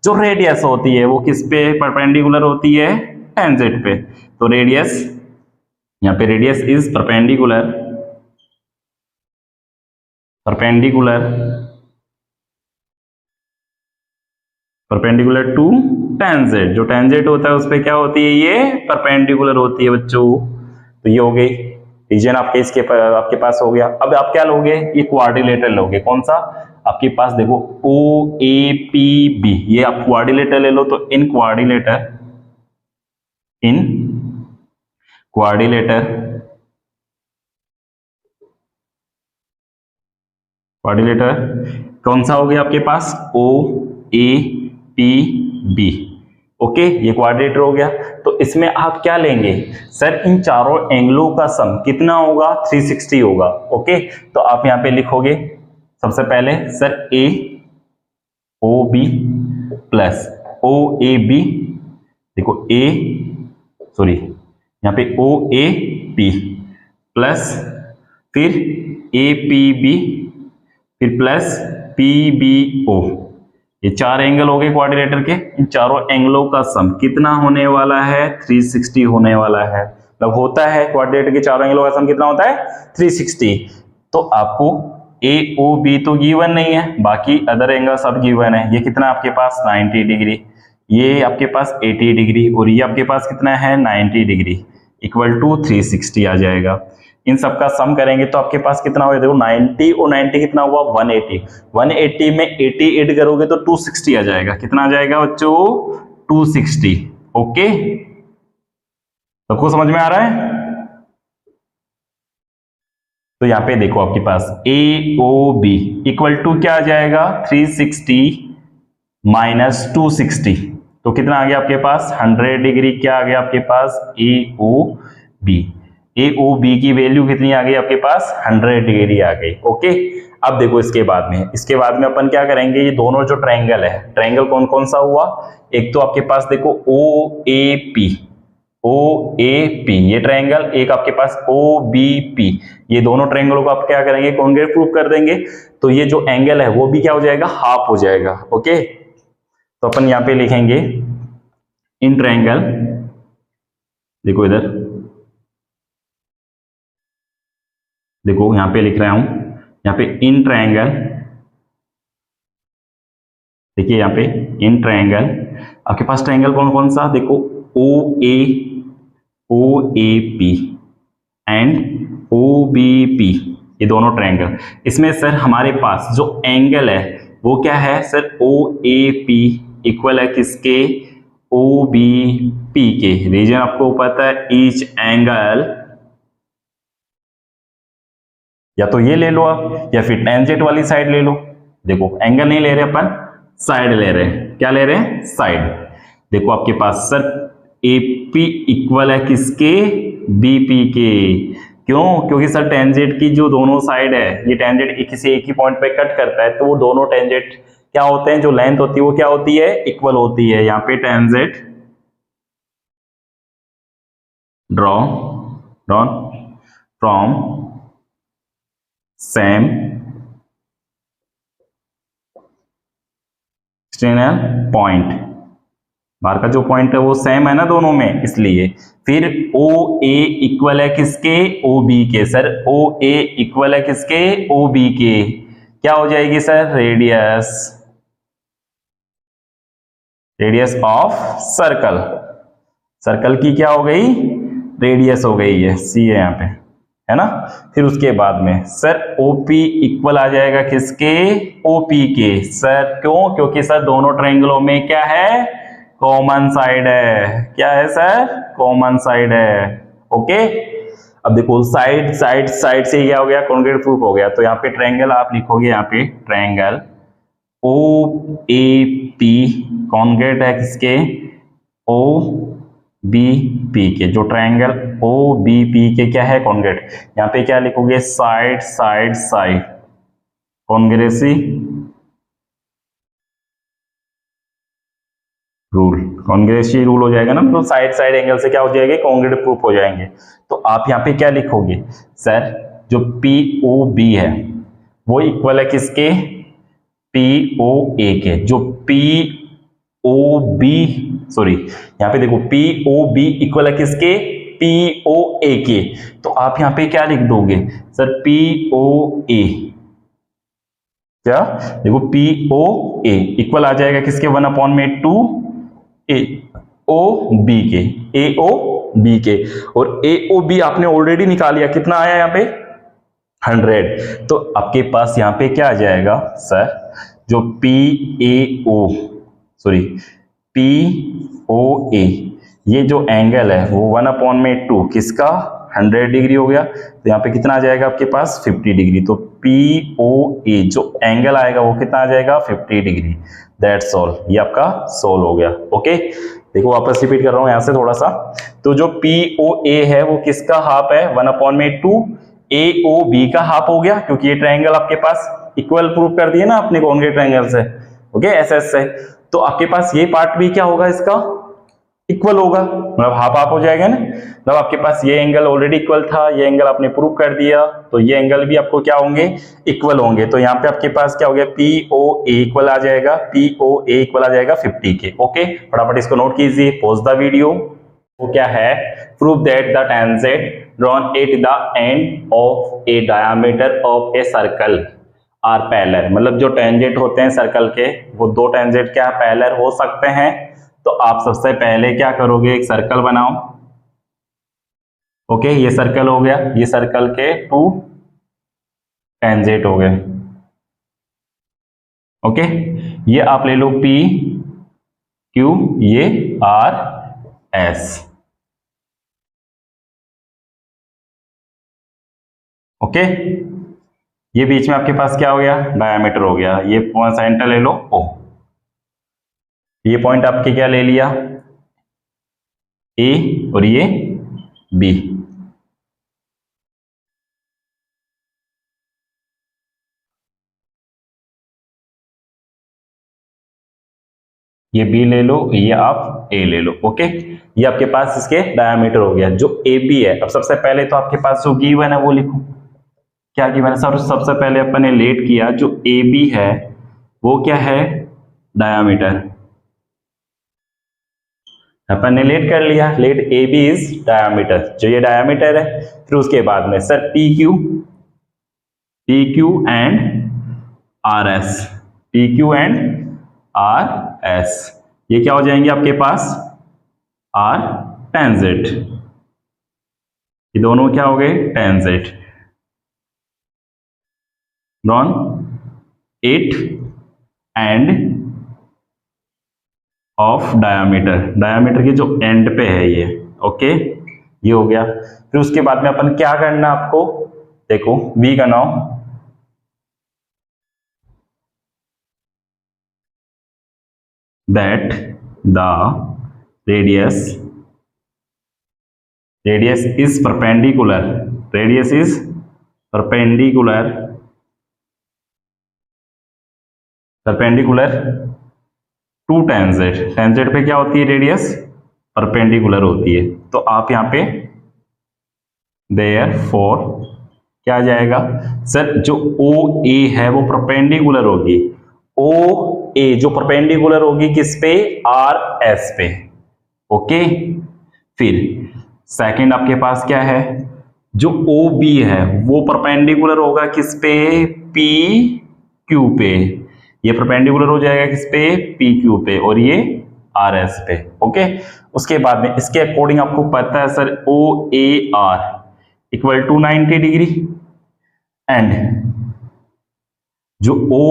जो रेडियस होती है वो किस पे परपेंडिकुलर होती है टेंजेंट पे। तो रेडियस यहाँ पे radius is perpendicular to tangent. जो टेंजेंट होता है उस पे क्या होती है ये परपेंडिकुलर होती है बच्चों। तो ये हो गई रीजन आपके इसके आपके पास हो गया। अब आप क्या लोगे, ये क्वाड्रिलेटरल लोगे। कौन सा आपके पास देखो OAPB, ये आप क्वाड्रिलेटरल ले लो। तो इन क्वाड्रिलेटर कौन सा हो गया आपके पास OAPB। ओके, ये क्वाड्रिलेटर हो गया। तो इसमें आप क्या लेंगे सर, इन चारों एंगलों का सम कितना होगा 360 होगा। ओके, तो आप यहाँ पे लिखोगे सबसे पहले सर AOB प्लस OAB, देखो यहाँ पे OAP प्लस फिर APB फिर प्लस PBO। ये चार एंगल हो गए क्वाड्रिलेटर के। इन चारों एंगलों का सम कितना होने वाला है 360 होने वाला है। मतलब होता है क्वाड्रिलेटर के चारों एंगलों का सम कितना होता है 360। तो आपको AOB तो गिवन नहीं है, बाकी अदर एंगल सब गिवन है। ये कितना आपके पास 90 डिग्री, ये आपके पास 80 डिग्री और ये आपके पास कितना है 90 डिग्री इक्वल टू 360 आ जाएगा। इन सब का सम करेंगे तो आपके पास कितना होगा, देखो 90 और 90 कितना हुआ 180। 180 में 80 ऐड करोगे तो 260 आ जाएगा। कितना आ जाएगा बच्चों 260। ओके, सबको समझ में आ रहा है। तो यहाँ पे देखो आपके पास AOB इक्वल टू क्या आ जाएगा 360 माइनस 260, तो कितना आ गया आपके पास 100 डिग्री। क्या आ गया आपके पास AOB की वैल्यू कितनी आ गई आपके पास 100 डिग्री आ गई। ओके, अब देखो इसके बाद में अपन क्या करेंगे, ये दोनों जो ट्रायंगल है, ट्रायंगल कौन कौन सा हुआ, एक तो आपके पास देखो OAP ये ट्रायंगल, एक आपके पास OBP। ये दोनों ट्रायंगलों को आप क्या करेंगे कॉन्ग्रुएंट प्रूफ कर देंगे। तो ये जो एंगल है वो भी क्या हो जाएगा हाफ हो जाएगा। ओके, तो अपन यहाँ पे लिखेंगे इन ट्रायंगल, देखो इधर देखो यहाँ पे लिख रहा हूं, यहाँ पे इन ट्रायंगल, देखिए यहाँ पे इन ट्रायंगल आपके पास ट्रायंगल कौन कौन सा, देखो OAP एंड OBP, ये दोनों ट्रायंगल। इसमें सर हमारे पास जो एंगल है वो क्या है सर OAP इक्वल है किसके OBP के। रीजन आपको पता है ईच एंगल, या तो ये ले लो आप या फिर टेंजेंट वाली साइड ले लो। देखो एंगल नहीं ले रहे अपन, साइड ले रहे हैं। क्या ले रहे हैं साइड। देखो आपके पास सर AP इक्वल है किसके BP के। क्यों? क्योंकि सर टेंजेंट की जो दोनों साइड है, ये टेंजेंट किसी एक ही पॉइंट पे कट करता है, तो वो दोनों टेंजेंट क्या होते हैं, जो लेंथ होती है वो क्या होती है, इक्वल होती है। यहाँ पे tangent draw drawn from same external point, बाहर का जो पॉइंट है वो सेम है ना दोनों में, इसलिए। फिर ओ ए इक्वल है किसके, ओ बी के। सर ओ ए इक्वल है किसके, ओ बी के। क्या हो जाएगी sir, radius, radius of circle, circle की क्या हो गई, रेडियस हो गई है, सी है यहाँ पे, है ना। फिर उसके बाद में सर OP इक्वल आ जाएगा किसके, OP के। सर क्यों? क्योंकि सर दोनों ट्रायंगलों में क्या है, कॉमन साइड है। क्या है सर, कॉमन साइड है। ओके, अब देखो साइड साइड साइड से क्या हो गया, कॉन्ग्रुएंट प्रूफ हो गया। तो यहाँ पे ट्रायंगल आप लिखोगे, यहाँ पे ट्रायंगल OAP कॉन्ग्रुएंट है किसके, OBP के। जो ट्रायंगल OBP के क्या है, कॉन्ग्रुएंट। यहाँ पे क्या लिखोगे, side side side, congruency rule, congruency rule हो जाएगा ना, मतलब साइड साइड एंगल से क्या हो जाएगा, कॉन्ग्रुएंट प्रूफ हो जाएंगे। तो आप यहाँ पे क्या लिखोगे, सर जो POB है वो इक्वल है किसके, POA के। जो POB, सॉरी यहाँ पे देखो POB इक्वल है किसके, POA के। तो आप यहाँ पे क्या लिख दोगे सर, POA, क्या देखो POA इक्वल आ जाएगा किसके, 1/2 AOB के, AOB के। और AOB आपने ऑलरेडी निकाल लिया, कितना आया यहाँ पे, 100। तो आपके पास यहाँ पे क्या आ जाएगा सर, जो PAO, सॉरी POA, ये जो एंगल है वो 1/2 किसका, 100 डिग्री हो गया। तो यहाँ पे कितना आ जाएगा आपके पास, 50 डिग्री। तो POA जो एंगल आएगा वो कितना आ जाएगा, 50 डिग्री। दैट्स ऑल, ये आपका सोल्व हो गया। ओके, देखो वापस रिपीट कर रहा हूँ यहाँ से थोड़ा सा। तो जो POA है वो किसका हाफ है, 1/2 AOB का हाफ हो गया, क्योंकि ये ट्रायंगल आपके पास इक्वल प्रूव कर दिए ना अपने कॉन्ग्रुएंट ट्रायंगल से, ओके, SS से। तो आपके पास ये पार्ट भी क्या होगा, इसका इक्वल होगा, मतलब हाफ हाफ हो जाएगा ना। मतलब आपके पास ये एंगल ऑलरेडी इक्वल था, ये एंगल आपने प्रूव कर दिया, तो ये एंगल भी आपको क्या होंगे, इक्वल होंगे। तो यहाँ पे आपके पास क्या हो गया, POA इक्वल आ जाएगा, POA इक्वल आ जाएगा 50 के। ओके, फटाफट इसको नोट कीजिए, पॉज द वीडियो। वो क्या है, prove that the tangent drawn at the end of a diameter of a circle are parallel। मतलब जो टेंजेंट होते हैं सर्कल के, वो दो टेंजेंट क्या पैरेलल हो सकते हैं। तो आप सबसे पहले क्या करोगे, एक सर्कल बनाओ। ओके, ये सर्कल हो गया, ये सर्कल के 2 टेंजेंट हो गए। ओके, ये आप ले लो PQ, ये RS। ओके, ये बीच में आपके पास क्या हो गया, डायमीटर हो गया। ये सेंटर ले लो O, ये पॉइंट आपके क्या ले लिया, A, और ये B। ये B ले लो, ये आप A ले लो। ओके, ये आपके पास इसके डायमीटर हो गया, जो AB है। अब सबसे पहले तो आपके पास जो गिवन है वो लिखो, क्या गिवन है सर, सबसे पहले अपन ने लेट किया, जो AB है वो क्या है, डायमीटर। अपन ने लेट कर लिया, लेट AB इज डायमीटर, जो ये डायमीटर है। फिर उसके बाद में sir PQ and RS, PQ and RS, ये क्या हो जाएंगे आपके पास, R टेंजेंट। ये दोनों क्या हो गए, tangent drawn 8 end of diameter, diameter के जो एंड पे है ये। ओके, ये हो गया। फिर उसके बाद में अपन क्या करना आपको, देखो V का नाम, that the radius is perpendicular radius is perpendicular to tangent. Tangent पे क्या होती है रेडियस, परपेंडिकुलर होती है। तो आप यहाँ पे देयरफॉर क्या आ जाएगा सर, जो ओ ए है वो परपेंडिकुलर होगी, ओ ए जो परपेंडिकुलर होगी किस पे, आर एस पे। ओके, फिर सेकंड आपके पास क्या है, जो ओ बी है वो परपेंडिकुलर होगा किस पे, पी क्यू पे। ये परपेंडिकुलर हो जाएगा किस पे, पी क्यू पे, और ये आर एस पे। ओके, उसके बाद में इसके अकॉर्डिंग आपको पता है sir O A R equal to 90 degree, and जो ओ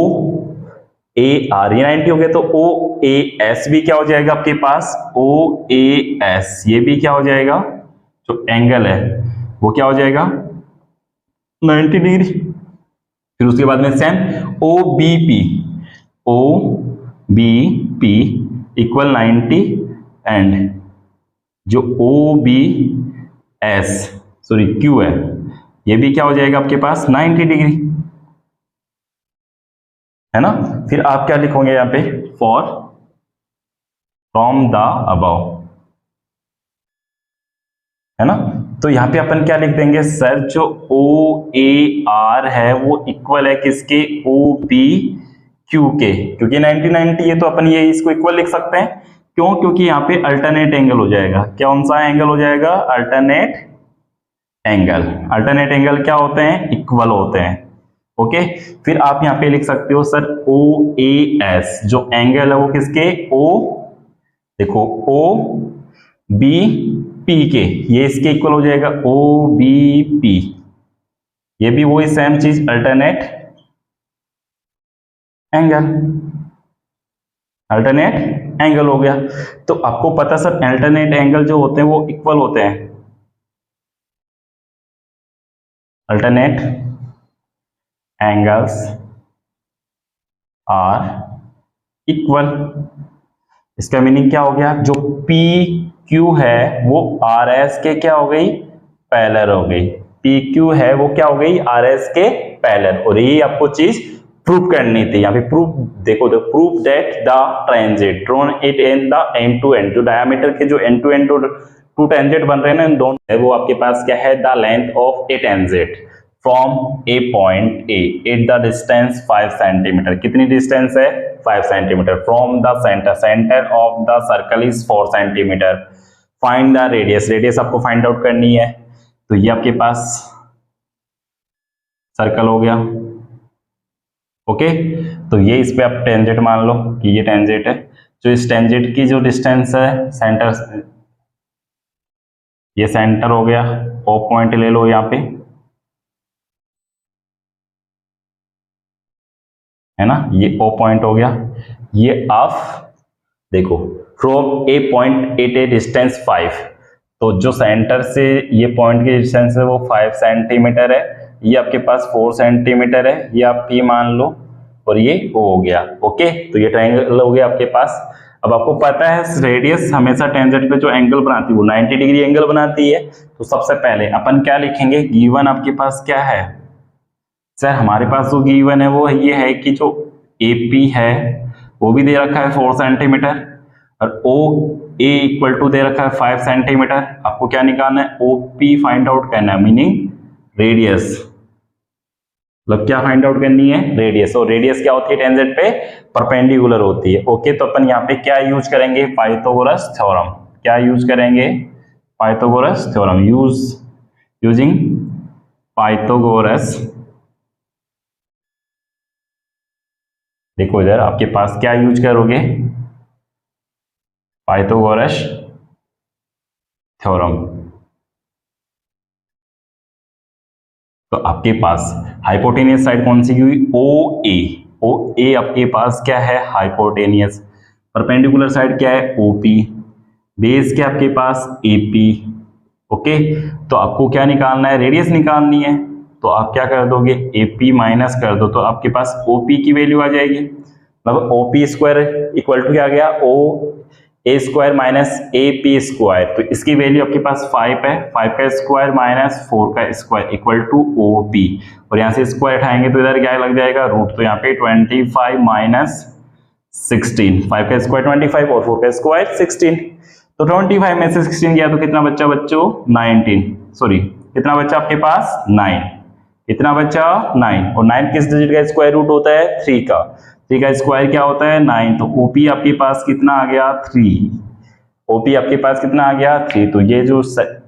ए आर ये 90 हो गया, तो ओ ए एस भी क्या हो जाएगा आपके पास, ओ ए एस ये भी क्या हो जाएगा, जो एंगल है वो क्या हो जाएगा 90 डिग्री। फिर उसके बाद में same O B P equal 90, and जो O B S sorry Q है ये भी क्या हो जाएगा आपके पास 90 डिग्री, है ना। फिर आप क्या लिखोगे यहाँ पे, फॉर फ्रॉम द अबव, है ना। तो यहाँ पे अपन क्या लिख देंगे सर, जो ओ ए आर है वो इक्वल है किसके, ओ बी क्यू के, क्योंकि 90 90 ये तो अपन ये इसको इक्वल लिख सकते हैं। क्यों, क्योंकि यहाँ पे अल्टरनेट एंगल हो जाएगा। कौन सा एंगल हो जाएगा, अल्टरनेट एंगल। अल्टरनेट एंगल क्या होते हैं, इक्वल होते हैं। ओके, फिर आप यहाँ पे लिख सकते हो सर ओ ए एस जो एंगल है वो किसके, ओ देखो ओ बी पी के, ये इसके इक्वल हो जाएगा ओ बी पी, ये भी वही सेम चीज अल्टरनेट एंगल, अल्टरनेट एंगल हो गया। तो आपको पता सर अल्टरनेट एंगल जो होते हैं वो इक्वल होते हैं, अल्टरनेट एंगल्स आर इक्वल। इसका मीनिंग क्या हो गया, जो पी क्यू है वो आर एस के क्या हो गई, पैरेलल हो गई। पी क्यू है वो क्या हो गई, आर एस के पैरेलल। और ये आपको चीज प्रूव करनी थी। यहाँ पे प्रूफ देखो, proof that the tangents drawn at in the end to end, जो डायमीटर के जो end to end two tangent बन रहे हैं ना इन दोनों है, वो आपके पास क्या है, the length of A tangent from a point A at the distance 5 centimetre. कितनी डिस्टेंस है, 5 centimetre. From the centre of the circle is 4 centimetre. Find the radius, radius आपको फाइंड आउट करनी है। तो ये आपके पास सर्कल हो गया। ओके, तो ये इस पे आप टेंजेंट मान लो कि ये टेंजेंट है। जो इस टेंजेंट की जो डिस्टेंस है सेंटर, ये सेंटर हो गया, ओ पॉइंट ले लो यहाँ पे, है ना, ये ओ पॉइंट हो गया। ये आप देखो from a point at a distance 5, तो जो सेंटर से ये पॉइंट की डिस्टेंस है वो 5 सेंटीमीटर है। ये आपके पास 4 सेंटीमीटर है, ये आप पी मान लो, और ये ओ हो गया। ओके, तो ये ट्रायंगल हो गया आपके पास। अब आपको पता है रेडियस हमेशा टेंजेंट पे जो एंगल बनाती है वो 90 डिग्री एंगल बनाती है। तो सबसे पहले अपन क्या लिखेंगे, गिवन आपके पास क्या है सर, हमारे पास जो गिवन है वो ये है कि जो AP है वो भी दे रखा है 4 सेंटीमीटर, और ओ ए इक्वल टू दे रखा है 5 सेंटीमीटर। आपको क्या निकालना है, OP फाइंड आउट करना है, मीनिंग रेडियस, मतलब क्या फाइंड आउट करनी है, रेडियस। और रेडियस क्या होती है टेंजेंट पे, परपेंडिकुलर होती है। ओके, तो अपन यहाँ पे क्या यूज करेंगे, पाइथागोरस थ्योरम। क्या यूज करेंगे, पाइथागोरस थ्योरम। यूजिंग पाइथागोरस, देखो इधर आपके पास क्या यूज करोगे, पाइथागोरस थ्योरम। तो आपके पास हाइपोटेनियस साइड कौन सी हुई, ओ ए आपके पास क्या है, हाइपोटेनियस। परपेंडिकुलर साइड क्या है, OP। बेस क्या आपके पास, AP। ओके, तो आपको क्या निकालना है, रेडियस निकालनी है। तो आप क्या कर दोगे, AP माइनस कर दो, तो आपके पास OP की वैल्यू आ जाएगी। मतलब OP स्क्वायर इक्वल टू क्या आ गया, A square minus A P square, तो इसकी वैल्यू आपके पास 5 है, 5 का स्क्वायर माइनस 4 का square equal to O P, और यहाँ से स्क्वायर उठाएंगे तो इधर क्या लग जाएगा रूट, तो यहाँ पे 25 माइनस 16, 5 का स्क्वायर 25 और 4 का स्क्वायर 16, तो 25 में से 16 गया तो कितना बच्चा बच्चों 19, सॉरी कितना बच्चा आपके पास 9, कितना बच्चा 9, और 9 किस डिजिट का स्क्वायर रूट होता है 3 का, 3 का स्क्वायर क्या होता है 9, तो ओपी आपके पास कितना आ गया 3, ओपी आपके पास कितना आ गया 3, तो ये जो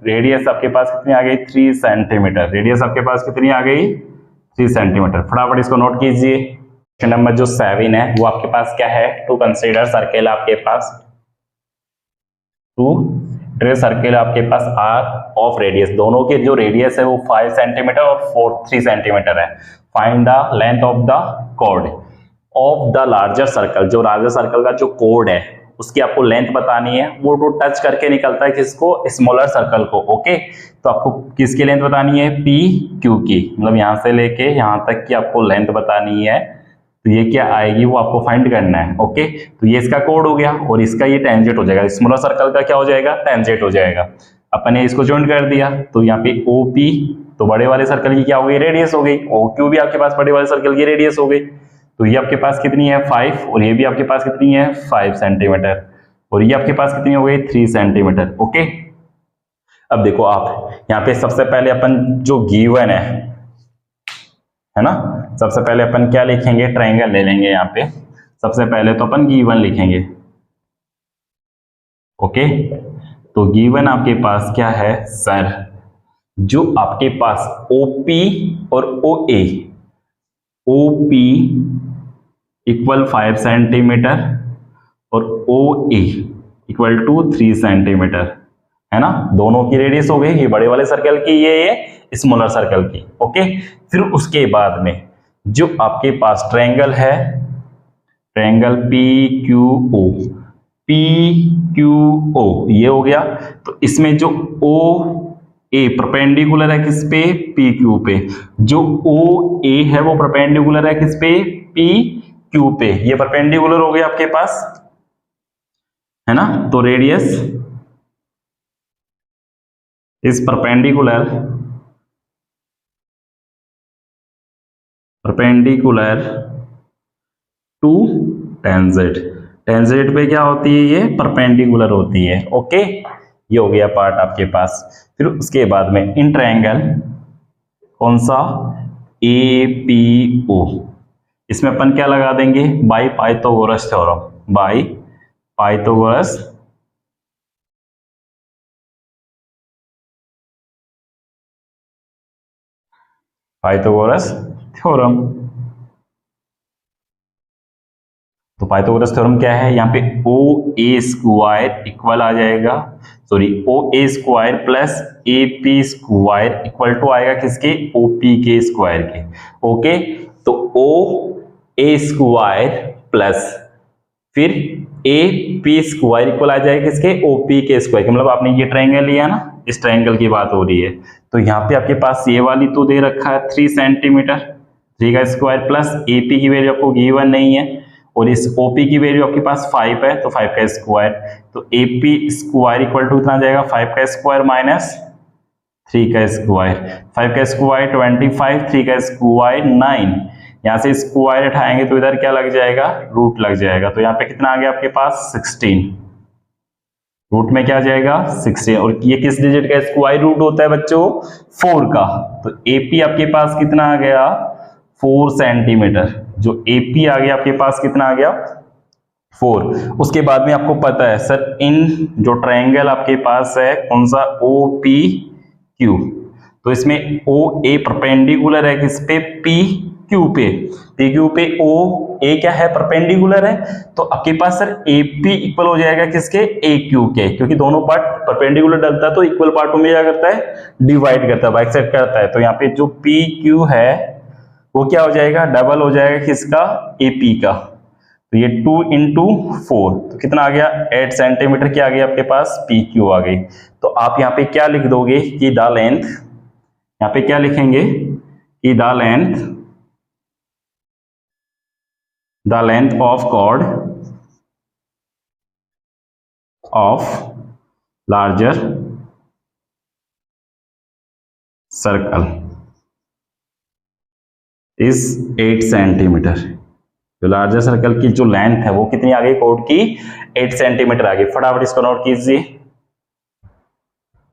रेडियस आपके पास कितनी आ गई 3 सेंटीमीटर, रेडियस आपके पास कितनी आ गई 3 सेंटीमीटर। फटाफट इसको नोट कीजिए। क्वेश्चन नंबर जो 7 है वो आपके पास क्या है, टू कंसीडर सर्किल आपके पास, टू ड्रे सर्किल आपके पास आर ऑफ रेडियस, दोनों के जो रेडियस है वो 5 सेंटीमीटर और 3 सेंटीमीटर है। Find the length of the chord of the larger circle, जो लार्जर सर्कल का जो कोड है उसकी आपको लेंथ बतानी है, वो तो टच करके निकलता है किसको स्मॉलर सर्कल को, ओके। तो आपको किसकी लेंथ बतानी है पी क्यू की, मतलब यहां से लेके यहां तक की आपको लेंथ बतानी है, तो ये क्या आएगी वो आपको फाइंड करना है, ओके। तो ये इसका कोड हो गया और इसका ये टेंजेंट हो जाएगा, स्मॉलर सर्कल का क्या हो जाएगा टेंजेंट हो जाएगा। अपन ने इसको ज्वाइन कर दिया तो यहाँ पे ओ पी, तो बड़े वाले सर्कल की क्या हो गई रेडियस हो गई, ओ क्यू भी आपके पास बड़े वाले सर्कल की रेडियस हो गई, तो ये आपके पास कितनी है 5 और ये भी आपके पास कितनी है 5 सेंटीमीटर, और ये आपके पास कितनी हो गई 3 सेंटीमीटर, ओके। अब देखो आप यहाँ पे सबसे पहले अपन जो गिवन है ना, सबसे पहले अपन क्या लिखेंगे ट्रायंगल ले लेंगे, यहाँ पे सबसे पहले तो अपन गिवन लिखेंगे, ओके। तो गिवन आपके पास क्या है सर, जो आपके पास ओपी और ओए, ओपी इक्वल 5 सेंटीमीटर और ओ ए इक्वल टू 3 सेंटीमीटर, है ना, दोनों की रेडियस हो गई, ये बड़े वाले सर्कल की, ये स्मॉलर सर्कल की, ओके। फिर उसके बाद में जो आपके पास ट्रायंगल है, triangle P Q O, P Q O ये हो गया, तो इसमें जो ओ ए परपेंडिकुलर है किस पे पी क्यू पे, जो ओ ए है वो परपेंडिकुलर है किस पे पी क्यू पे, ये परपेंडिकुलर हो गया आपके पास, है ना। तो radius is perpendicular to tangent, tangent पे क्या होती है ये परपेंडिकुलर होती है, ओके। ये हो गया पार्ट आपके पास। फिर उसके बाद में इन ट्रायंगल कौन सा ए पी ओ, इसमें अपन क्या लगा देंगे by Pythagoras theorem, by Pythagoras theorem. तो पाइथागोरस थ्योरम क्या है, यहाँ पे ओ ए स्क्वायर इक्वल आ जाएगा, sorry O A square plus A P square equal to आएगा किसके ओ पी के स्क्वायर के, ओके। तो ओ ए स्क्वायर प्लस फिर ए पी स्क्वायर इक्वल आ जाएगा किसके ओ पी के स्क्वायर के, मतलब आपने ये ट्रायंगल लिया ना, इस ट्रायंगल की बात हो रही है, तो यहाँ पे आपके पास ये वाली तो दे रखा है 3 सेंटीमीटर, 3 का स्क्वायर प्लस ए पी की वैल्यू आपको गिवन नहीं है, और इस ओपी की वैल्यू आपके पास 5 है, तो 5 का स्क्वायर, तो A P square equal to कितना जाएगा 5 का स्क्वायर माइनस 3 का स्क्वायर, 5 का स्क्वायर 25, 3 का स्क्वायर 9, यहाँ से स्क्वायर उठाएंगे तो इधर क्या लग जाएगा रूट लग जाएगा, तो यहाँ पे कितना आ गया आपके पास 16, रूट में क्या आ जाएगा 16, और ये किस डिजिट का स्क्वायर रूट होता है बच्चों 4 का, तो एपी आपके पास कितना आ गया 4 सेंटीमीटर, जो एपी आ गया आपके पास कितना आ गया 4। उसके बाद में आपको पता है सर इन जो ट्रायंगल आपके पास है कौन सा ओ पी क्यू, तो इसमें ओ ए परपेंडिकुलर है किस पे पी क्यू पे, पी क्यू पे ओ ए क्या है परपेंडिकुलर है, तो आपके पास सर ए पी इक्वल हो जाएगा किसके ए क्यू के, क्योंकि दोनों पार्ट परपेंडिकुलर डलता है तो इक्वल पार्टों में क्या करता है डिवाइड करता है, बाइसेक्ट करता है, तो यहाँ पे जो पी क्यू है वो क्या हो जाएगा डबल हो जाएगा किसका ए पी का, तो ये 2 इंटू 4 तो कितना आ गया 8 सेंटीमीटर क्या आ गया आपके पास पी क्यू आ गई। तो आप यहाँ पे क्या लिख दोगे कि द लेंथ, यहाँ पे क्या लिखेंगे कि the length of chord of larger circle is 8 centimetre. जो लार्जर सर्कल की जो लेंथ है वो कितनी आ गई कोड की 8 सेंटीमीटर आ गई। फटाफट इसको नोट कीजिए।